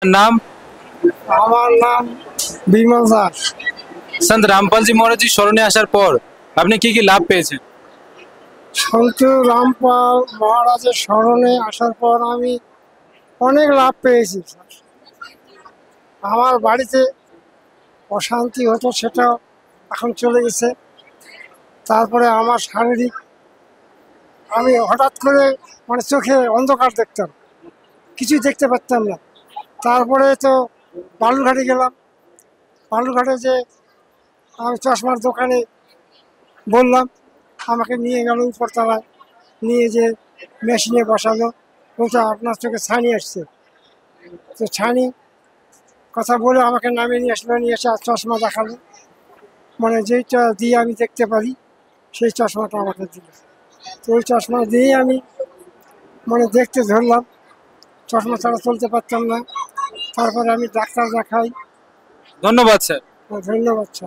नाम। আমার নাম বিমল দাস। संत रामपाल जी महाराज जी স্মরণে আসার পর আপনি কি কি লাভ পেয়েছেন? সন্ত রামপাল মহারাজের স্মরণে আসার পর আমি অনেক লাভ পেয়েছি। আমার বাড়িতে অশান্তি হতো, সেটাও এখন চলে গেছে। তারপরে আমার শারীরিক, আমি হঠাৎ করে চোখে অন্ধকার দেখতাম, কিছুই দেখতে পারতাম না। তারপরে তো বালুরঘাটে গেলাম। বালুরঘাটে যে আমি চশমার দোকানে বললাম, আমাকে নিয়ে গেল উপরতলায়, নিয়ে যে মেশিনে বসালো, বলতো আপনার চোখে ছানি আসছে। তো ছানি কথা বলে আমাকে নামিয়ে নিয়ে আসলো, নিয়ে এসে আর চশমা দেখালো, যেইটা দিয়ে আমি দেখতে পারি সেই চশমাটা আমাকে দিল। তো ওই চশমা দিয়েই আমি দেখতে ধরলাম, চশমা ছাড়া চলতে পারতাম না। তারপরে আমি ডাক্তার দেখাই। ধন্যবাদ স্যার। ধন্যবাদ স্যার।